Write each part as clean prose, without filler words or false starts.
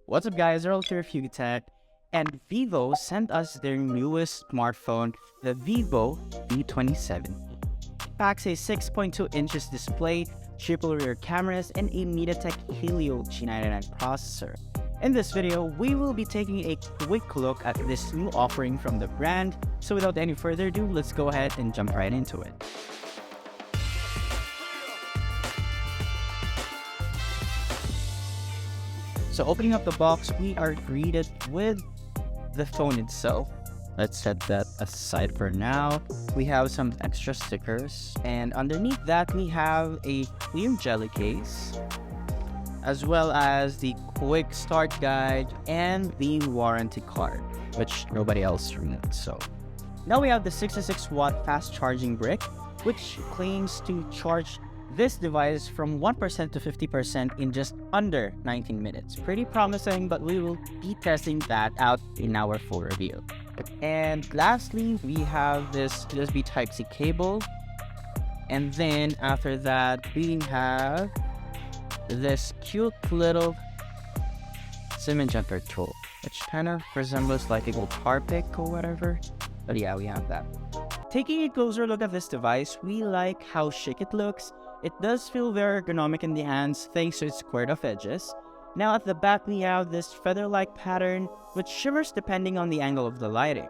What's up guys, Earl here, Tech, and Vivo sent us their newest smartphone, the vivo V27e. It packs a 6.2 inches display, triple rear cameras, and a MediaTek Helio G99 processor. In this video, we will be taking a quick look at this new offering from the brand, so without any further ado, let's go ahead and jump right into it. So opening up the box, we are greeted with the phone itself. Let's set that aside for now. We have some extra stickers, and underneath that we have a clear jelly case, as well as the quick start guide and the warranty card, which nobody else reads. So now we have the 66-watt fast charging brick, which claims to charge this device from 1% to 50% in just under 19 minutes. Pretty promising, but we will be testing that out in our full review. And lastly, we have this USB Type-C cable. And then after that, we have this cute little SIM injector tool, which kind of resembles like a guitar pick or whatever. But yeah, we have that. Taking a closer look at this device, we like how chic it looks. It does feel very ergonomic in the hands thanks to its squared off edges. Now at the back we have this feather-like pattern which shimmers depending on the angle of the lighting.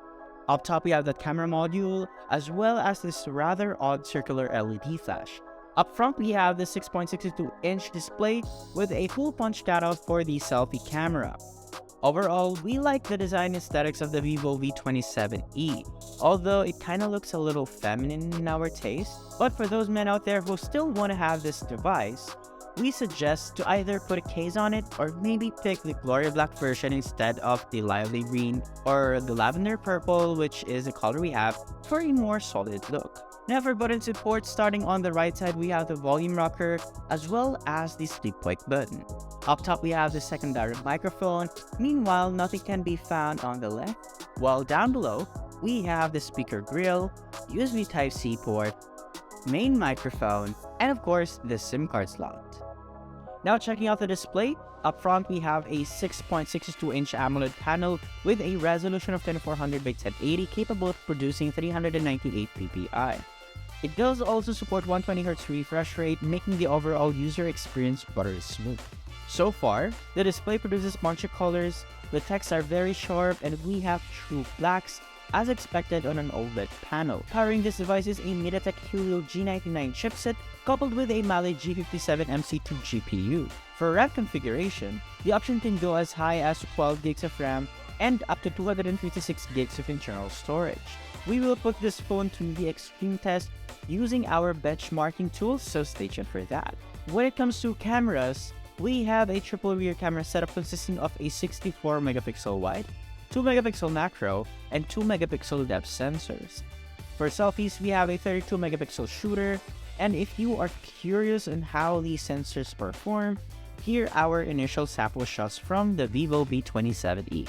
Up top we have the camera module as well as this rather odd circular LED flash. Up front we have the 6.62-inch display with a full punch cutout for the selfie camera. Overall, we like the design aesthetics of the vivo V27e, although it kinda looks a little feminine in our taste. But for those men out there who still want to have this device, we suggest to either put a case on it or maybe pick the Gloria Black version instead of the lively green or the lavender purple, which is the color we have, for a more solid look. Now for button support, starting on the right side we have the volume rocker as well as the sleep wake button. Up top we have the secondary microphone, meanwhile nothing can be found on the left, while down below we have the speaker grill, USB Type-C port, main microphone, and of course the SIM card slot. Now checking out the display, up front we have a 6.62-inch AMOLED panel with a resolution of 2400 by 1080 capable of producing 398 ppi. It does also support 120Hz refresh rate, making the overall user experience buttery smooth. So far, the display produces punchier colors, the texts are very sharp, and we have true blacks as expected on an OLED panel. Powering this device is a MediaTek Helio G99 chipset coupled with a Mali G57MC2 GPU. For RAM configuration, the option can go as high as 12 gigs of RAM and up to 256 gigs of internal storage. We will put this phone to the extreme test using our benchmarking tools, so stay tuned for that. When it comes to cameras, we have a triple rear camera setup consisting of a 64 megapixel wide, 2 megapixel macro, and 2 megapixel depth sensors. For selfies, we have a 32 megapixel shooter, and if you are curious on how these sensors perform, here are our initial sample shots from the vivo V27e.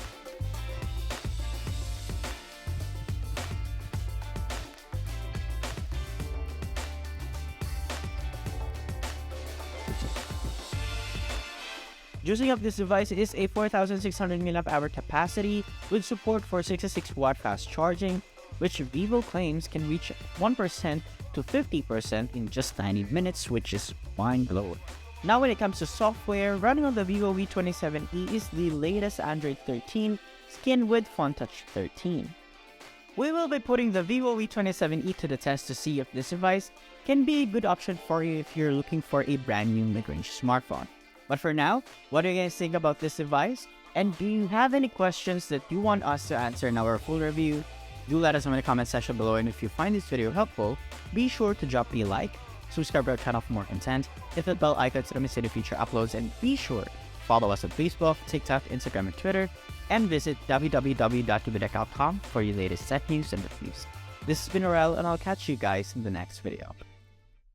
Juicing up this device is a 4600 mAh capacity with support for 66-watt fast charging, which Vivo claims can reach 1% to 50% in just 90 minutes, which is mind-blowing. Now when it comes to software, running on the vivo V27e is the latest Android 13 skinned with FunTouch 13. We will be putting the vivo V27e to the test to see if this device can be a good option for you if you're looking for a brand new mid-range smartphone. But for now, what do you guys think about this device? And do you have any questions that you want us to answer in our full review? Do let us know in the comment section below, and if you find this video helpful, be sure to drop a like, subscribe to our channel for more content, hit the bell icon so don't miss any future uploads, and be sure to follow us on Facebook, TikTok, Instagram, and Twitter, and visit www.tubidec.com for your latest tech news and reviews. This has been Aurel, and I'll catch you guys in the next video.